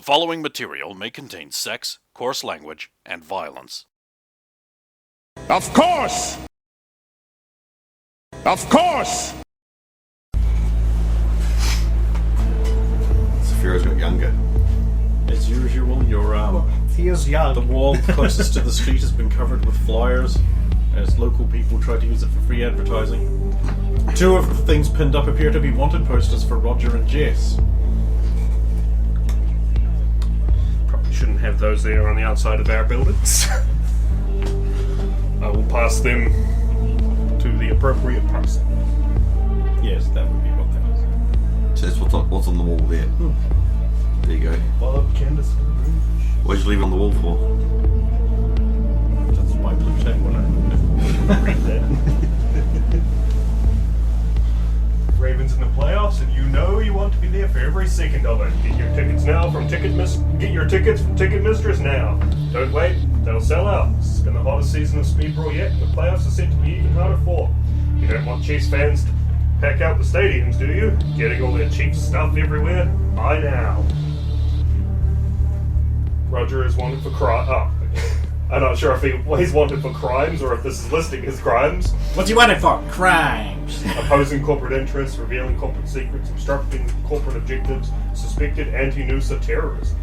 following material may contain sex, coarse language, and violence. Of course! Of course! Saphira's got younger. As usual, he is young. the wall closest to the street has been covered with flyers as local people try to use it for free advertising. Two of the things pinned up appear to be wanted posters for Roger and Jess. Probably shouldn't have those there on the outside of our buildings. I will pass them to the appropriate person. Yes, that would be what that is. So that's what's on the wall there. There you go. Bob Candace. What did you leave it on the wall for? That's my blue tape when I read that. Ravens in the playoffs, and you know you want to be there for every second of it. Get your tickets now from Get your tickets from Ticket Mistress now. Don't wait; they'll sell out. This has been the hottest season of speed brawl yet, and the playoffs are set to be even harder for. You don't want Chiefs fans to pack out the stadiums, do you? Getting all their cheap stuff everywhere? Buy now. Roger is wanted for I'm not sure if he's wanted for crimes or if this is listing his crimes. What's he wanted for? Crimes. Opposing corporate interests, revealing corporate secrets, obstructing corporate objectives, suspected anti-NUSA terrorism.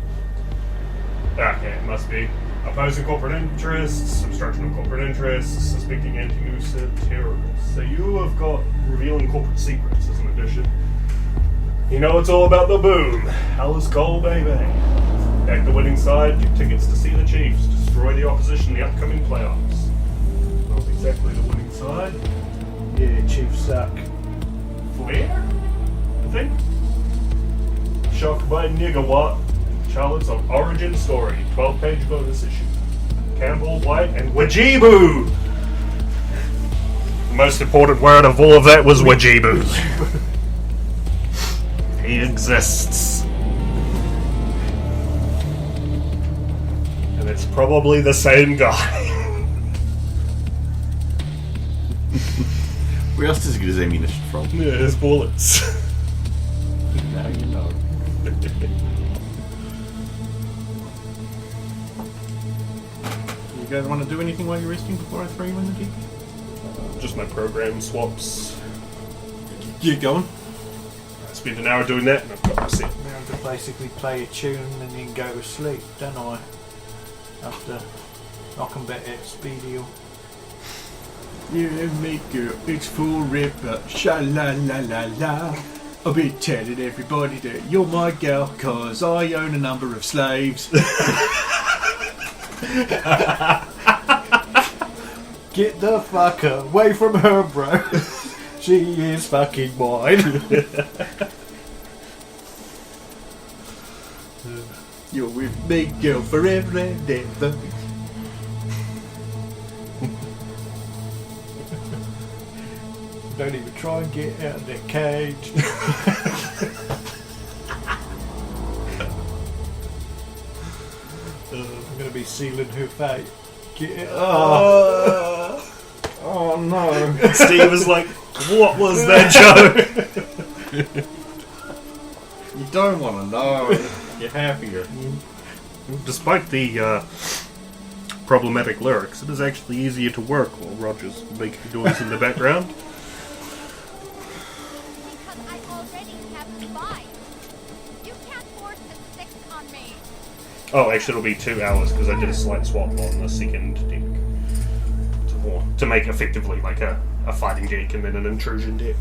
Okay, it must be. Opposing corporate interests, obstruction of corporate interests, suspecting anti-NUSA terrorists. So you have got revealing corporate secrets as an addition. You know it's all about the boom. Alice Cole, baby. Back the winning side, get tickets to see the Chiefs, destroy the opposition in the upcoming playoffs. Not exactly the winning side. Yeah, Chiefs suck. Flair? I think? Shocked by Nigawatt. Charlotte's on Origin Story. 12-page bonus issue. Campbell, White, and Wajibu! The most important word of all of that was Wajibu. He exists. And it's probably the same guy. Where else does he get his ammunition from? Yeah, his bullets. Now you know. You guys want to do anything while you're resting before I throw you in the deep? Just my program swaps. Get going. I spend an hour doing that and I've got my set. I have to basically play a tune and then go to sleep, don't I? After I can bet it's speedy. You make girl, it's full ripper, sha la la la la. I'll be telling everybody that you're my gal, cause I own a number of slaves. Get the fuck away from her, bro. She is fucking mine. You're with me, girl, forever and ever. Don't even try and get out of that cage. I'm going to be sealing her fate. Get out. Oh no. Steve was like, what was that joke? You don't want to know. You're happier. Despite the problematic lyrics, it is actually easier to work while Roger's making noise in the background. Because I already have 5. You can't force a 6 on me. Oh, actually it'll be 2 hours because I did a slight swap on the second deck. To make effectively like a fighting deck and then an intrusion deck.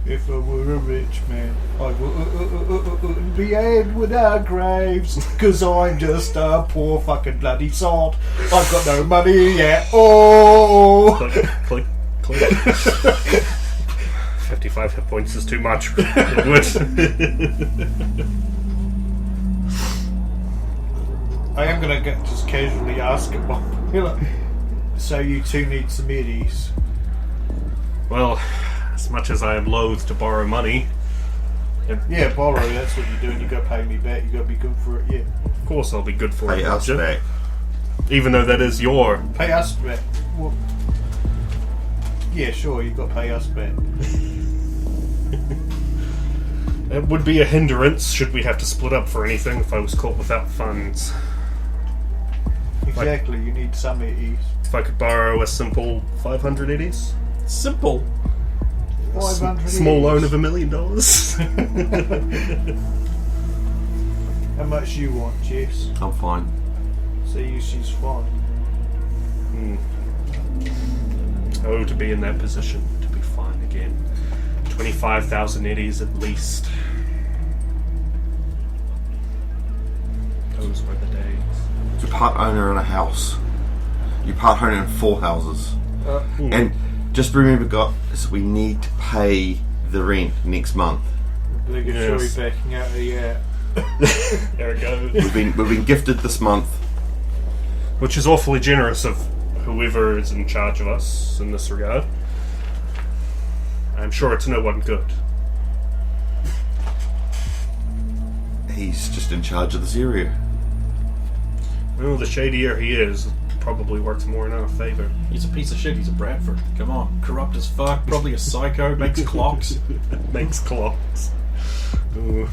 If I were a rich man, I wouldn't be aimed with our graves. Cause I'm just a poor fucking bloody sod. I've got no money yet. Oh! Click, click, click. 55 hit points is too much. It would. I am gonna just casually ask him. So you two need some middies. Well, as much as I am loath to borrow money, Yeah, borrow, that's what you're doing. You gotta pay me back, you gotta be good for it, yeah. of course I'll be good for Pay it, us Roger. back. Even though that is your... Pay us back. Well, yeah, sure, you gotta pay us back. It would be a hindrance should we have to split up for anything if I was caught without funds. Exactly, you need some eddies. If I could borrow a simple 500 eddies? Simple. 500 Small eddies. loan of $1 million. How much you want, Jess? I'm fine. See, she's fine. Oh, to be in that position, to be fine again. 25,000 eddies at least. Those were the days. You're part owner in a house. You're part owner in 4 houses. And just remember, guys, we need to pay the rent next month. Obligatory Yes. backing out of the There it goes. We've been gifted this month. Which is awfully generous of whoever is in charge of us in this regard. I'm sure it's no one good. He's just in charge of this area. Well, the shadier he is, it probably works more in our favour. He's a piece of shit. He's a Bradford. Come on. Corrupt as fuck. Probably a psycho. Makes clocks. Makes clocks. Ooh.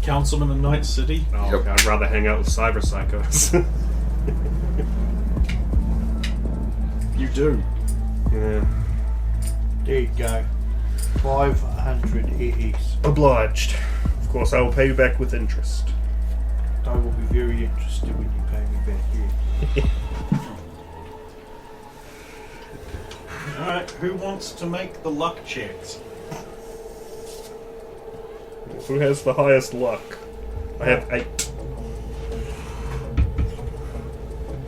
Councilman in Night City. Oh, Yep. I'd rather hang out with cyber psychos. You do. Yeah. There you go. 500 eddies. Obliged. Of course, I will pay you back with interest. I will be very interested when you pay me back here. Alright, who wants to make the luck checks? Who has the highest luck? I have 8.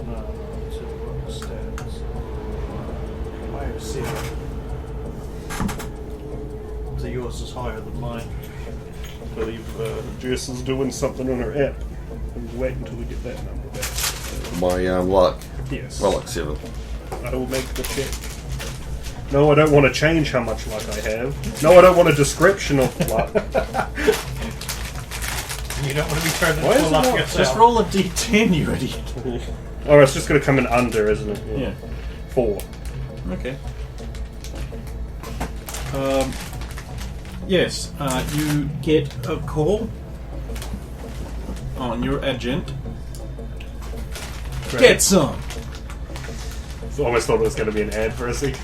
No, so what the stats? I have 7. So yours is higher than mine. I believe Jess is doing something on her app. We'll wait until we get that number back. My luck. Yes. Well, like 7. I will make the check. No, I don't want to change how much luck I have. No, I don't want a description of luck. You don't want to be turned Why is into it a luck not? yourself. Just roll a d10, you idiot. Oh, it's just going to come in under, isn't it? Yeah. 4. Okay. Yes, you get a call on your agent. Great. Get some! I almost thought it was going to be an ad for a second.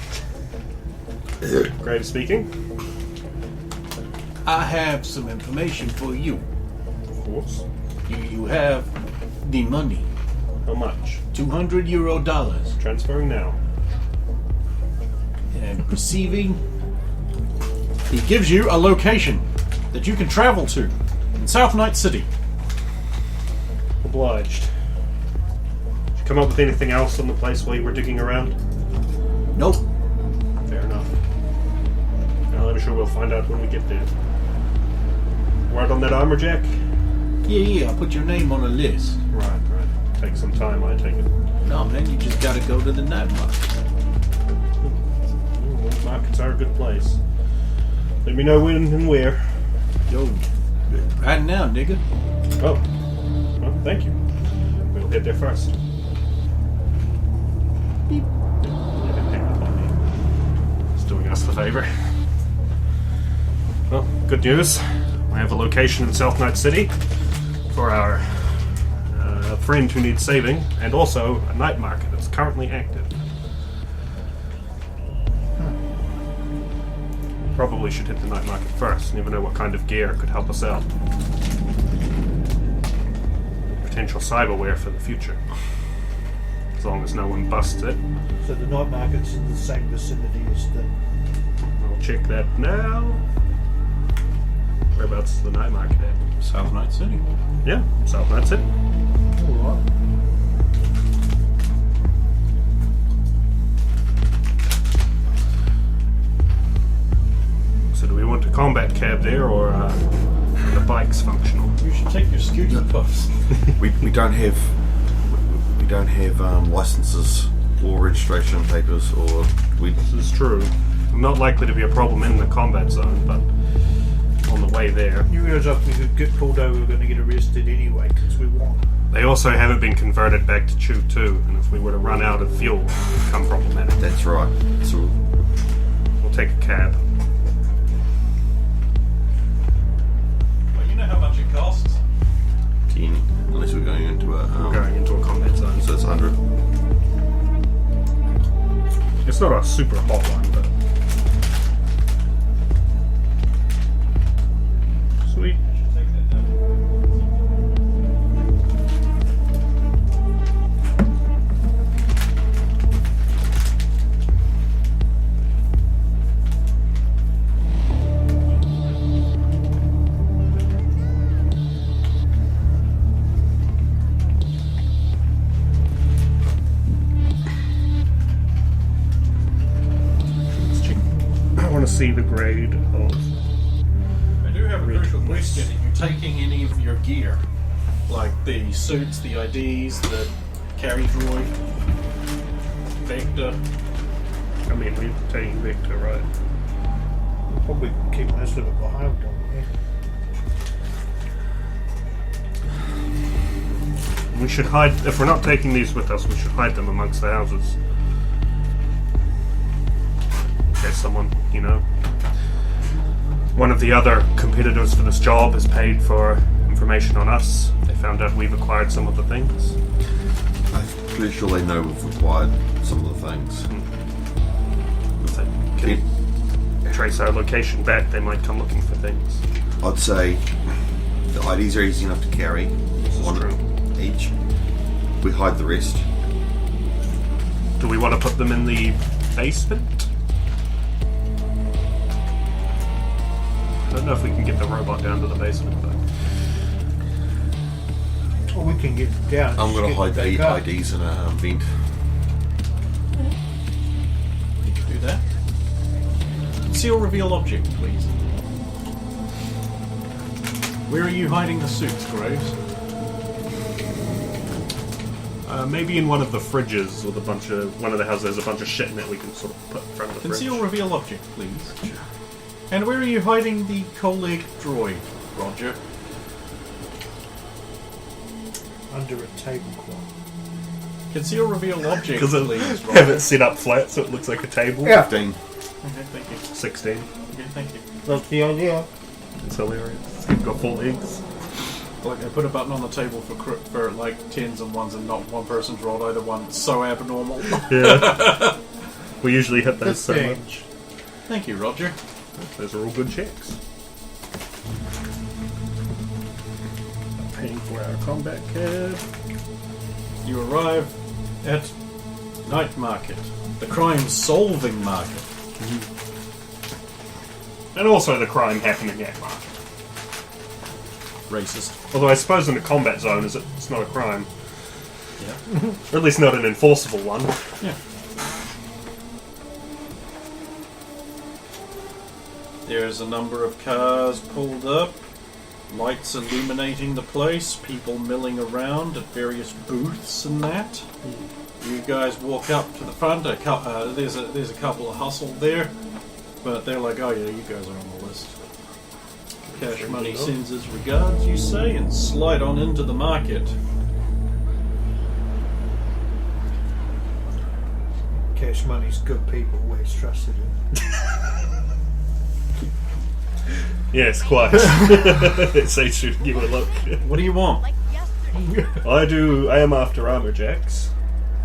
Grave speaking. I have some information for you. Of course. You have the money. How much? €200. Transferring now. And receiving. He gives you a location that you can travel to in South Night City. Obliged. Did you come up with anything else on the place while you were digging around? Nope. Fair enough. Well, I'm sure we'll find out when we get there. Word on that armor jack? Yeah, I put your name on a list. Right. Take some time, I take it. No, man, you just gotta go to the night market. Well, markets are a good place. Let me know when and where. Yo, right now, nigga. Oh. Well, thank you. We'll head there first. Beep. Let him hang up on me. He's doing us the favor. Well, good news. I have a location in South Night City for our friend who needs saving, and also a night market that's currently active. Probably should hit the night market first. Never know what kind of gear could help us out. Potential cyberware for the future. As long as no one busts it. So the night market's in the same vicinity as the... I'll check that now. Whereabouts is the night market at? South Night City. Yeah, South Night City. Alright. So do we want a combat cab there, or the bike's functional? You should take your scooter puffs. We don't have licenses or registration papers, or we. This is true. Not likely to be a problem in the combat zone, but on the way there. You realise if we could get pulled over, we're going to get arrested anyway, because we won. They also haven't been converted back to Chew 2, and if we were to run out of fuel, it would become problematic. That's right. So We'll take a cab. super hot one, but sweet. See the grade of. I do have a Red crucial Chip. question. Are you taking any of your gear? Like the suits, the IDs, the carry droid, Vector? I mean, we're taking Vector, right? We'll probably keep most of it behind, don't we? We should hide. If we're not taking these with us, we should hide them amongst the houses. There's someone, you know. One of the other competitors for this job has paid for information on us. They found out we've acquired some of the things. I'm pretty sure they know we've acquired some of the things. If they can trace our location back, they might come looking for things. I'd say the IDs are easy enough to carry. One true. each. We hide the rest. Do we want to put them in the basement? I don't know if we can get the robot down to the basement, though. Or we can get down. I'm going to just hide get the back up. IDs in a vent. You can do that. Conceal reveal object, please. Where are you hiding the suits, Graves? Maybe in one of the fridges or one of the houses. There's a bunch of shit in it we can sort of put in front of the Conceal fridge. reveal object, please. And where are you hiding the colleague droid, Roger? Under a tablecloth. Conceal reveal object, Because please, have Roger. it set up flat so it looks like a table. Yeah. 15. Okay, thank you. 16. Okay, thank you. That's the idea. It's hilarious. It's got full eggs. Like, I put a button on the table for like tens and ones and not one person's rolled either one. It's so abnormal. Yeah. We usually hit those so 15. much. Thank you, Roger. Those are all good checks. Paying for our combat cab. You arrive at Night Market, the crime-solving market. And also the crime happening at market. Racist. Although I suppose in a combat zone it's not a crime. Yeah. Or at least not an enforceable one. Yeah. There's a number of cars pulled up, lights illuminating the place, people milling around at various booths and that. You guys walk up to the front. There's a couple of hustled there, but they're like, "Oh yeah, you guys are on the list." Cash Money sends his regards, you say, and slide on into the market. Cash Money's good people, always trusted him. Yes, quite. Say should give it a look. What do you want? Like yesterday. I am after armor jacks.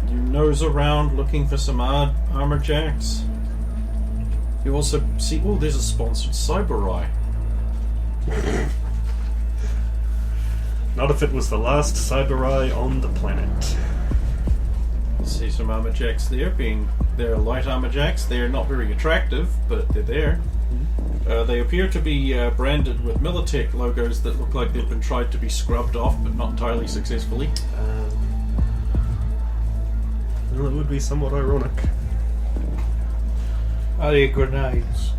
You nose around looking for some armor jacks. You also see, oh, there's a sponsored Cyber Eye. Not if it was the last cyber eye on the planet. See some armor jacks there. They're light armor jacks. They're not very attractive, but they're there. They appear to be branded with Militech logos that look like they've been tried to be scrubbed off, but not entirely successfully. Well, it would be somewhat ironic. Are there grenades?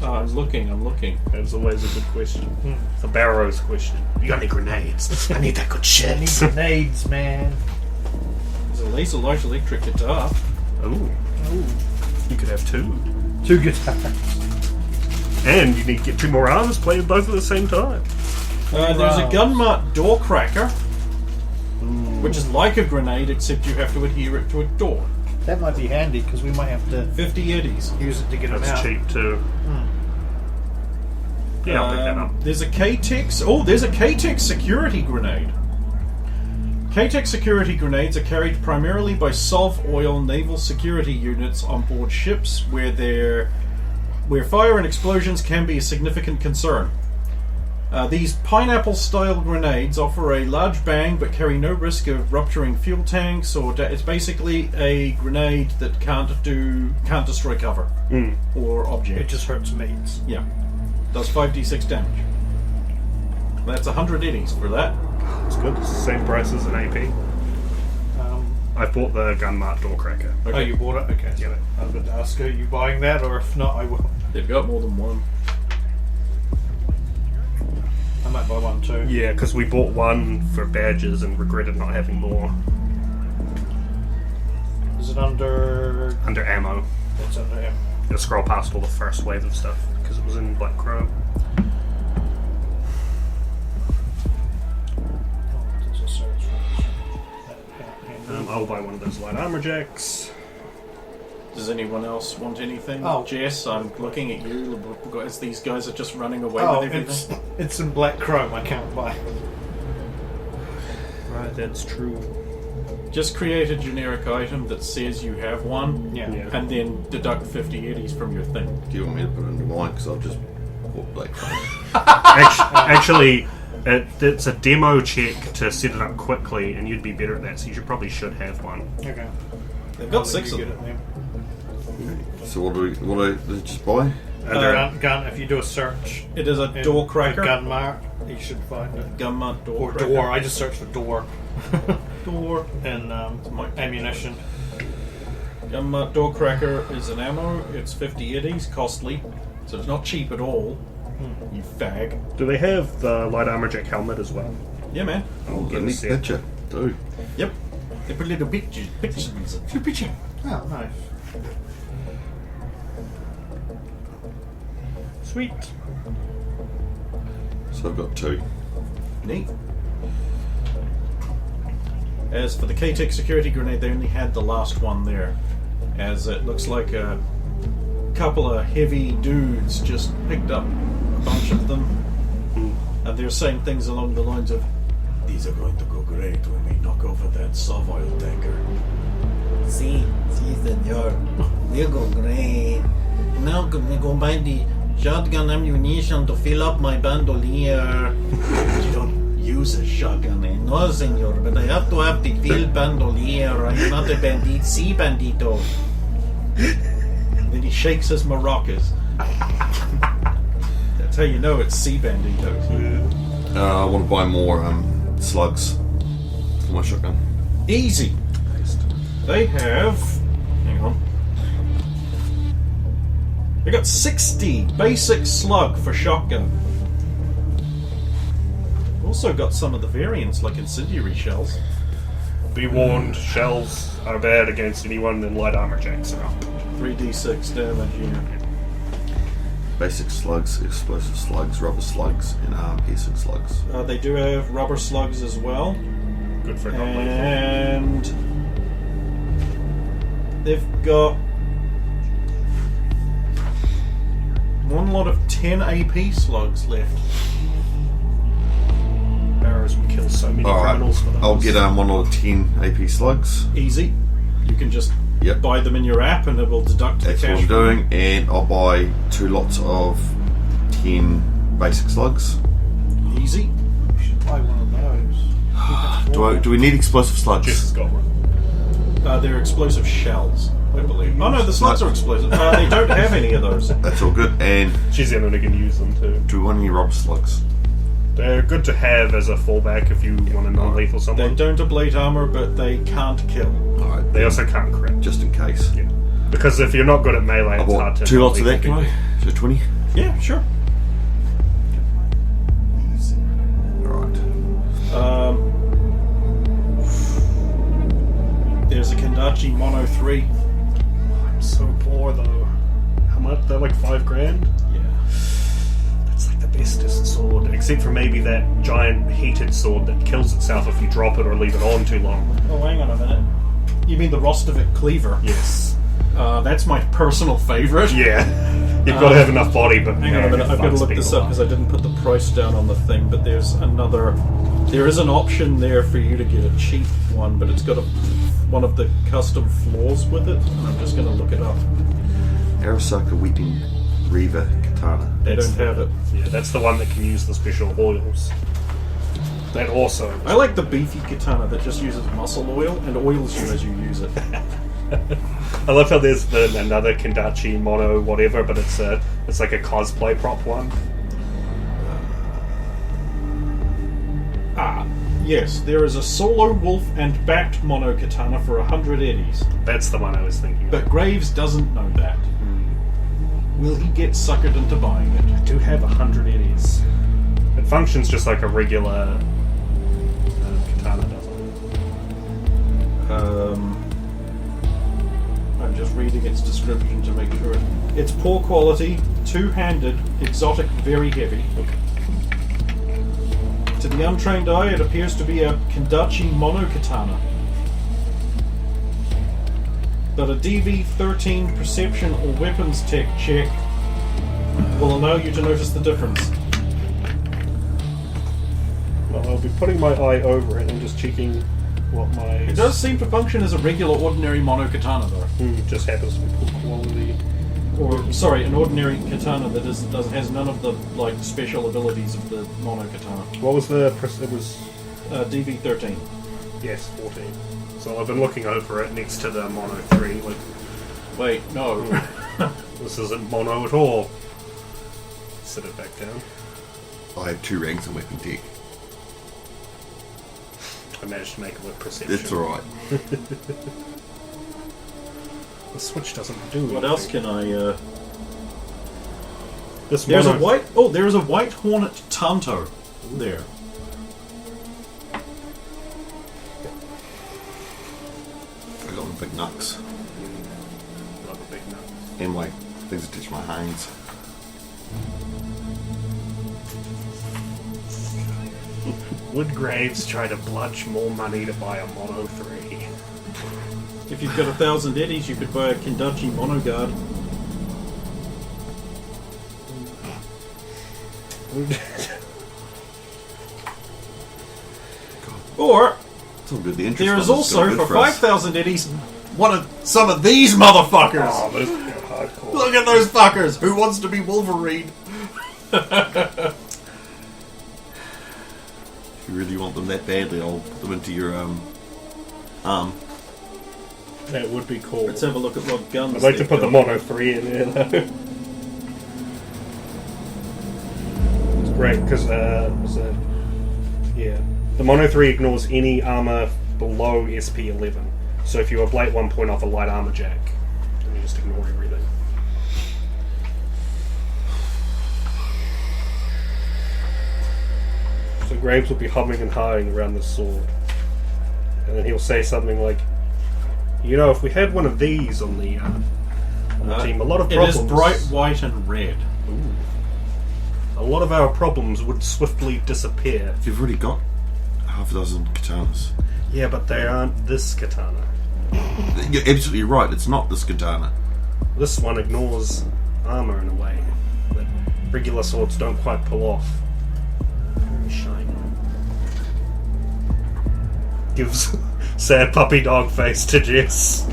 I'm looking. That's always a good question. It's a Barrow's question. You got any grenades? I need that good shit. I need grenades, man. There's a laser light electric guitar. Ooh. You could have two. 2 guitars. And you need to get 2 more arms playing both at the same time. There's a gunmart door cracker, which is like a grenade, except you have to adhere it to a door. That might be handy because we might have to 50 eddies. use it to get them That's out. cheap too. Yeah, I'll pick that up. There's a K-Tex. Oh, there's a K-Tex security grenade. KTEC security grenades are carried primarily by Sov Oil naval security units on board ships where fire and explosions can be a significant concern. These pineapple-style grenades offer a large bang but carry no risk of rupturing fuel tanks it's basically a grenade that can't destroy cover or objects. It just hurts mates. Yeah. Does 5d6 damage. That's 100 eddies for that. It's good. It's the same price as an AP. I bought the Gunmart door cracker. Okay. Oh, you bought it? Okay. Yeah. I was going to ask, are you buying that, or if not, I will. They've got more than one. I might buy one too. Yeah, because we bought one for badges and regretted not having more. Is it under... Under ammo. It's under ammo. It'll scroll past all the first wave of stuff because it was in black chrome. Oh, there's a search. I'll buy one of those light armor jacks. Does anyone else want anything? Oh. Jess, I'm looking at you as these guys are just running away Oh, with everything. it's in black chrome. I can't buy. Right, that's true. Just create a generic item that says you have one, Yeah. and then deduct 50 eddies from your thing. Do you want me to put it into mine? Because I've just bought Black Friday. Actually, it's a demo check to set it up quickly, and you'd be better at that, so you should have one. Okay. They've got 6 of them. So what do I just buy? Gun. If you do a search, It is a door cracker. Gun mark, you should find it. Gunmart door Or cracker. door. I just searched for door. Door. And ammunition. Gunmart door cracker is an ammo. It's 50 eddies, costly. So it's not cheap at all. You fag. Do they have the light armor jack helmet as well? Yeah, man. Oh, get a a neat set. picture. Dude. Yep. They put little pictures. Picture. Oh, nice. Sweet. So I've got 2. Neat. As for the KTEC security grenade, they only had the last one there. As it looks like a couple of heavy dudes just picked up a bunch of them. And they're saying things along the lines of, "These are going to go great when we knock over that Sov oil tanker." Sí, senor. We'll go great. Now we go buy the shotgun ammunition to fill up my bandolier. You don't use a shotgun, eh? No, senor, but I have to have the filled bandolier. I'm not a bandit. Sí, bandito. Then he shakes his maracas. That's how you know it's sea banditos. I want to buy more slugs for my shotgun. Easy. They have... Hang on. They got 60 basic slug for shotgun. Also got some of the variants like incendiary shells. Be warned, shells are bad against anyone in light armor jacks are up. 3d6 damage, yeah. Basic slugs, explosive slugs, rubber slugs, and arm-piercing slugs. They do have rubber slugs as well. Good for non-lethal. And they've got one lot of 10 AP slugs left. Barrows would kill so many criminals for those. I'll get one lot of 10 AP slugs. Easy. You can just Yep. buy them in your app and it will deduct That's the what cash. I'm doing, and I'll buy 2 lots of 10 basic slugs. Easy. You should buy one of those. Do we need explosive slugs? Jess has got one. They're explosive shells, I believe. Oh no, the slugs are explosive. They don't have any of those. That's all good. And She's the only one who can use them too. do we want any rubber slugs? They're good to have as a fallback if you want a non-lethal They someone. don't ablate armor, but they can't kill. Alright, They also can't crit. just in case. Yeah. Because if you're not good at melee, I it's hard bought to... 2 lots of that, non-lethal can I? So 20? Yeah, sure. Alright. There's a Kendachi Mono 3. I'm so poor though. How much? They're like $5,000? Yeah. That's like the bestest sword. Except for maybe that giant heated sword that kills itself if you drop it or leave it on too long. Oh, hang on a minute. You mean the Rostovik Cleaver? Yes. That's my personal favourite. Yeah. You've got to have enough body, but Hang on a minute, I've got to look this up because I didn't put the price down on the thing, but there's another There is an option there for you to get a cheap one, but it's got one of the custom flaws with it. And I'm just going to look it up. Arasaka Weeping Reaver Katana. They don't have it. Yeah, that's the one that can use the special oils. That also. I like the beefy katana that just uses muscle oil and oils you as you use it. I love how there's another Kendachi mono whatever, but it's like a cosplay prop one. Yes, there is a solo wolf and backed mono katana for 100 eddies. That's the one I was thinking of. But Graves doesn't know that. Will he get suckered into buying it? I do have 100 eddies. It functions just like a regular katana, doesn't it? I'm just reading its description to make sure. It's poor quality, two-handed, exotic, very heavy. To the untrained eye, it appears to be a Kendachi mono katana. But a DV13 perception or weapons tech check will allow you to notice the difference. Well, I'll be putting my eye over it and just checking what my... It does seem to function as a regular ordinary mono katana though. Just happens to be poor quality. Or, sorry, an ordinary katana that has none of the special abilities of the mono katana. What was the... It was... DV13. Yes, 14. So I've been looking over it next to the mono 3. Wait, no. This isn't mono at all. Sit it back down. I have 2 ranks in weapon tech. I managed to make it with perception. It's alright. The switch doesn't do anything. What else can I, This There's mono... a white... Oh, there's a white hornet tanto there. I got my big nuts. Love a big nut. And my things that touch my hands. Would Graves try to bludge more money to buy a mono 3? If you've got 1,000 eddies, you could buy a Kendachi mono guard. Or It's all good. The interest there is on this also, good for us. 5,000 eddies, some of these motherfuckers! Oh, those are hardcore. Look at those fuckers! Who wants to be Wolverine? If you really want them that badly, I'll put them into your arm. That would be cool. Let's have a look at what guns I'd like to they've put the got. mono 3 in there though. It's great because the mono 3 ignores any armor below SP 11. So if you ablate 1 point off a light armor jack, then you just ignore everything. So Graves will be humming and hawing around this sword, and then he'll say something like, "You know, if we had one of these on the team, a lot of It problems. is bright white and red. A lot of our problems would swiftly disappear." You've already got half a dozen katanas. Yeah, but they aren't this katana. You're absolutely right. It's not this katana. This one ignores armor in a way that regular swords don't quite pull off. Very shiny. Gives sad puppy dog face to Jess.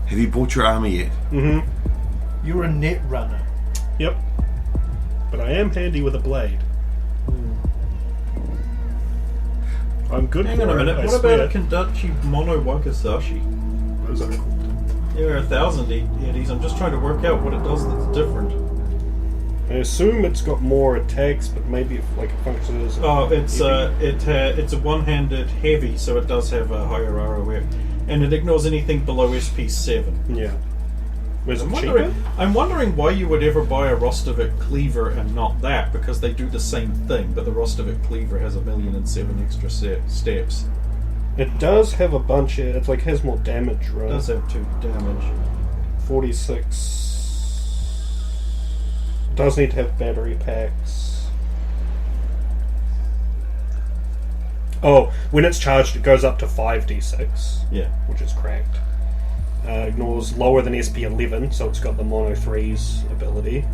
Have you bought your armor yet? Mm-hmm. You're a net runner. Yep. But I am handy with a blade. I'm good Hang for on a minute, it, I what swear. about a Kendachi mono wakasashi? Those are cool. There are 1,000 eddies. I'm just trying to work out what it does that's different. I assume it's got more attacks, but maybe if it functions as Oh, it's heavy. it's a one-handed heavy, so it does have a higher ROF, and it ignores anything below SP 7. Yeah. Was it cheaper? I'm wondering why you would ever buy a Rostovik cleaver and not that, because they do the same thing, but the Rostovik cleaver has 1,000,007 extra steps. It does have a bunch of... It's has more damage, It right? does have 2 damage. 46... It does need to have battery packs. Oh, when it's charged it goes up to 5d6. Yeah. Which is cracked. Ignores lower than SP 11, so it's got the mono 3's ability.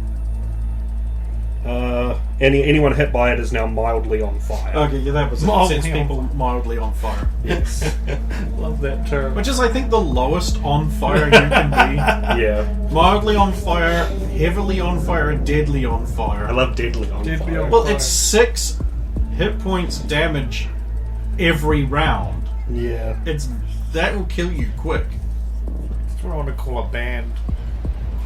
Anyone hit by it is now mildly on fire. Okay, yeah, that was it. It sets people mildly on fire. Yes. Love that term. Which is, I think, the lowest on fire you can be. Yeah. Mildly on fire, heavily on fire, and deadly on fire. I love deadly on fire. Well, it's 6 hit points damage every round. Yeah. That will kill you quick. That's what I want to call a band.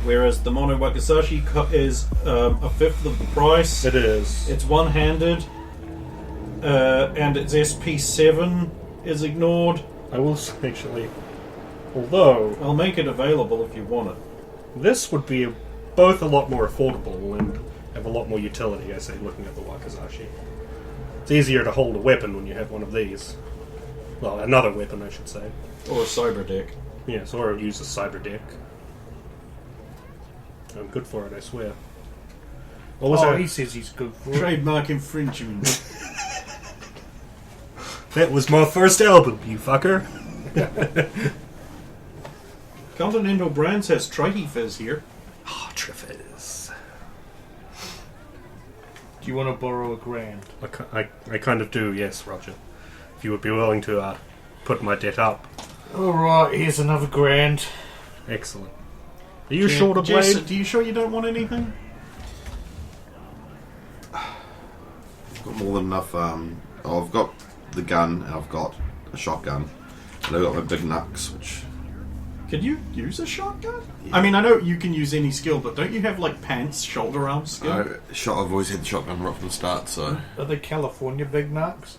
Whereas the Mono Wakizashi is a fifth of the price. It is. It's one-handed, and its SP7 is ignored. I will actually, although I'll make it available if you want it. this would be both a lot more affordable and have a lot more utility, I say, looking at the Wakizashi. It's easier to hold a weapon when you have one of these. Well, another weapon, I should say. Or a cyber deck. Yes, or use a cyber deck. I'm good for it, I swear. What was He says he's good for it. Trademark infringement. That was my first album, you fucker. Continental Brands has Tricky Fizz here. Oh, Triffiz. Do you want to borrow $1,000? I kind of do, yes, Roger. If you would be willing to put my debt up. Alright, here's another $1,000. Excellent. Are you short of blade? Jess, are you sure you don't want anything? I've got more than enough. I've got the gun, and I've got a shotgun, and I've got my big knucks, which. Can you use a shotgun? Yeah. I mean, I know you can use any skill, but don't you have, like, pants, shoulder arm skill? I've always had the shotgun right from the start, so. Are they California big nuts?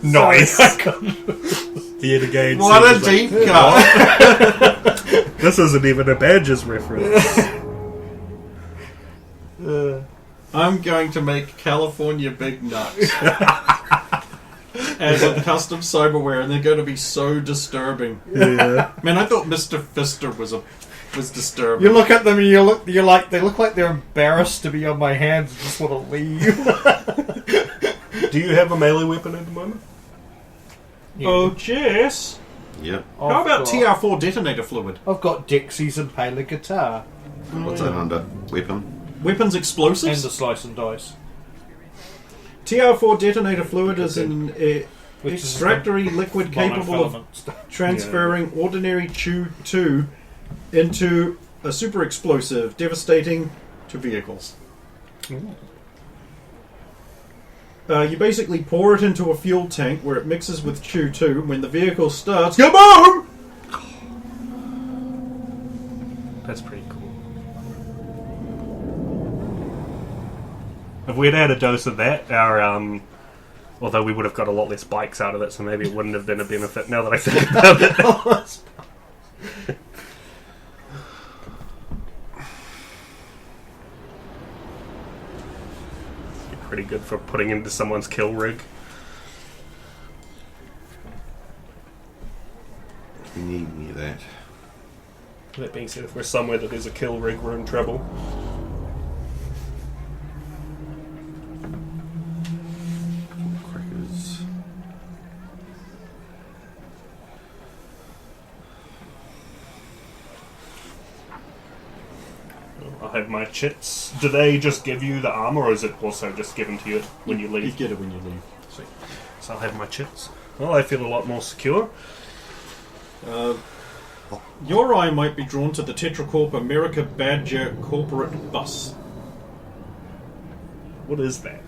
Nice! Yet again, what a deep cut! This isn't even a Badgers reference. I'm going to make California Big Nuts as a custom cyberware, and they're going to be so disturbing. Yeah. Man, I thought Mr. Fister was disturbing. You look at them and they look like they're embarrassed to be on my hands and just want to leave. Do you have a melee weapon at the moment? Yeah. Oh, Jess. Yep. How about TR4 detonator fluid? I've got Dixies and Paler guitar. What's that under? Weapon? Weapons explosives? And the slice and dice. TR4 detonator fluid is an extractory liquid capable of Monofilament. transferring ordinary Chew-2 into a super explosive, devastating to vehicles. You basically pour it into a fuel tank where it mixes with Chew-2, and when the vehicle starts, kaboom! That's pretty cool. If we'd had a dose of that, although we would have got a lot less bikes out of it, so maybe it wouldn't have been a benefit now that I think about it. Pretty good for putting into someone's kill rig. We need any of that. That being said, if we're somewhere that there's a kill rig, we're in trouble. Crackers. I have my chits. Do they just give you the armor, or is it also just given to you when you leave? You get it when you leave. Sweet. So I'll have my chits. Well, I feel a lot more secure. Your eye might be drawn to the Tetracorp America Badger corporate bus. What is that?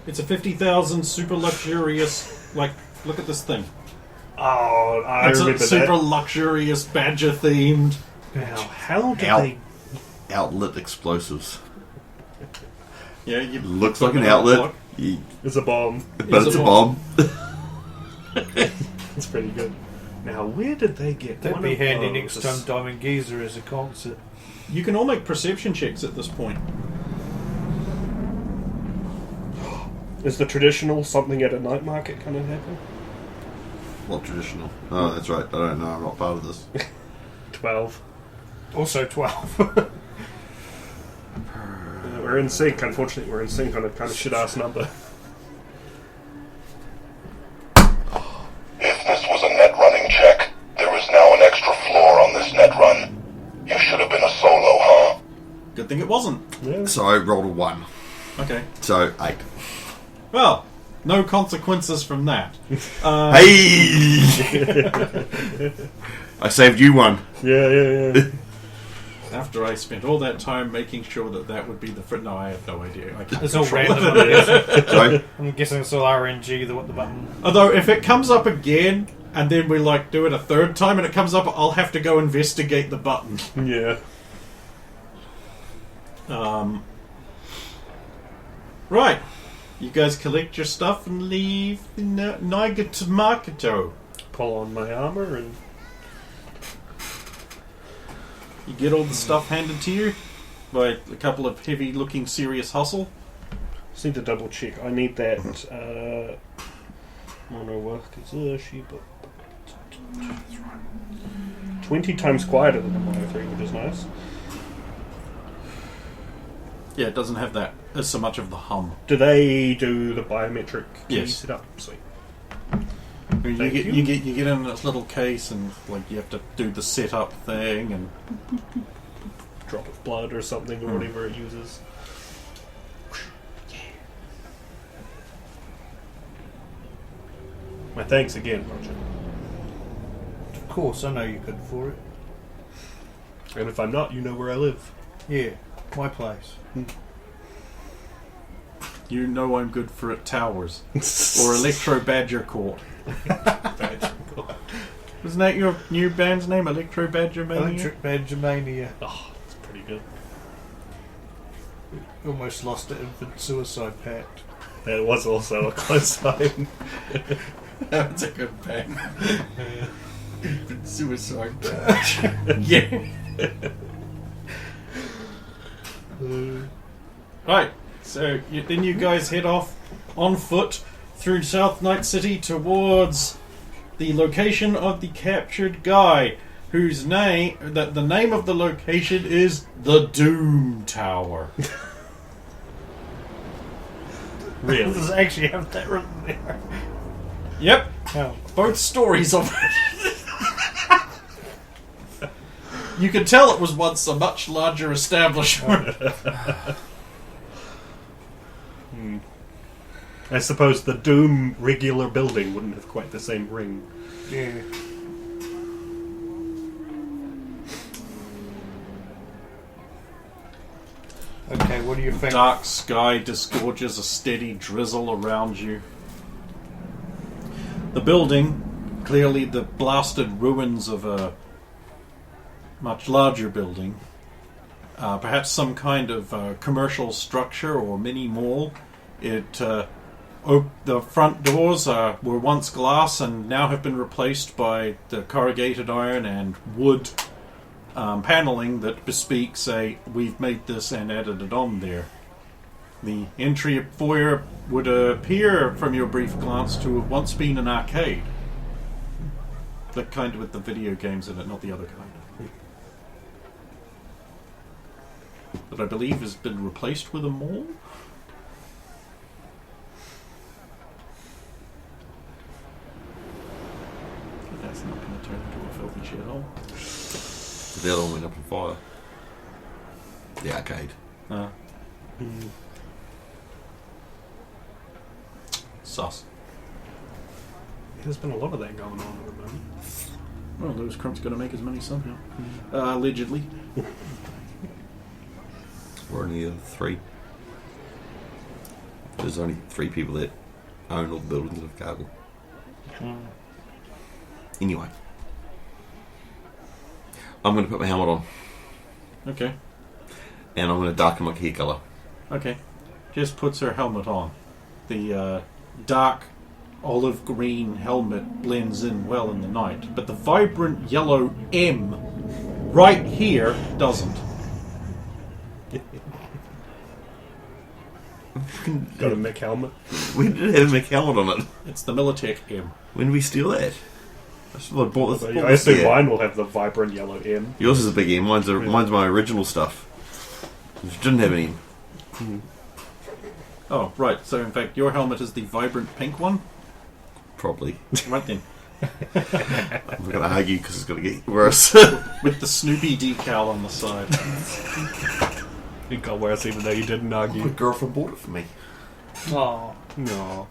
It's a 50,000 super luxurious, look at this thing. Oh, I It's remember a super that. luxurious Badger themed. Now, how did Out. they... Outlet explosives. Yeah, you Looks like an outlet, It's a bomb. but it's a bomb. It's pretty good. Now, where did they get That'd one be of handy those? next time Diamond Geezer is a concert. You can all make perception checks at this point. Is the traditional something at a night market kind of happen? What traditional? Oh, that's right. I don't know. I'm not part of this. 12. Also 12. We're in sync. Unfortunately, we're in sync on a kind of shit-ass number. If this was a net running check, there is now an extra floor on this net run. You should have been assaulted Good thing it wasn't. Yeah. So I rolled a 1. Okay. So 8. Well, no consequences from that. Hey! I saved you one. Yeah. After I spent all that time making sure that would be the... No, I have no idea. I can't It's all control random. it. Sorry? I'm guessing it's all RNG, the button. Although, if it comes up again, and then we do it a third time, and it comes up, I'll have to go investigate the button. Yeah. Right. You guys collect your stuff and leave Nagato. Pull on my armor and... You get all the stuff handed to you by a couple of heavy-looking, serious hustle. Just need to double check. I need that mono Wakizashi, but 20 times quieter than the mono 3, which is nice. Yeah, it doesn't have that as so much of the hum. Do they do the biometric key Yes. setup? Sweet. You Thank get, you. you get in this little case and you have to do the setup thing and Drop of blood or something or whatever it uses. My thanks again, Roger. Of course, I know you're good for it. And if I'm not, you know where I live. Yeah, my place. you know I'm good for it towers. Or Electro Badger Court. Isn't that your new band's name, Electro Badger Mania? Electric Badger Mania. Oh, that's pretty good. Almost lost it Infant Suicide Pact. That was also a close time. That's a good band. Suicide Badger. Yeah. Right, so then you guys head off on foot through South Night City towards the location of the captured guy, whose name, the name of the location is the Doom Tower. Really? Does it actually have that written there? Yep, Oh. both stories of it. You can tell it was once a much larger establishment. I suppose the Doom regular building wouldn't have quite the same ring. Yeah. Okay, what do you think? Dark sky disgorges a steady drizzle around you. The building, clearly the blasted ruins of a much larger building. Perhaps some kind of commercial structure or mini mall. The front doors were once glass and now have been replaced by the corrugated iron and wood paneling that bespeaks we've made this and added it on there. The entry foyer would appear from your brief glance to have once been an arcade. The kind with the video games in it, not the other kind. That I believe has been replaced with a mall? But that's not going to turn into a filthy shithole. The other one went up in fire. The arcade. Sus. There's been a lot of that going on at the moment. Well, Lewis Crump's going to make his money somehow. Allegedly. We're only the other 3. There's only 3 people that own all the buildings of Cargill. Anyway. I'm going to put my helmet on. Okay. And I'm going to darken my hair colour. Okay. Jess puts her helmet on. The dark olive green helmet blends in well in the night, but the vibrant yellow M right here doesn't. Got a mech helmet. When did it have a helmet on it? It's the Militech M. When did we steal that? I should have bought this. I assume mine will have the vibrant yellow M. Yours is a big M. Mine's my original stuff. Which didn't have an M. Oh, right. So, in fact, your helmet is the vibrant pink one? Probably. Right then. I'm not going to argue because it's going to get worse. With the Snoopy decal on the side. It got worse even though you didn't My argue. girlfriend bought it for me. Oh, No.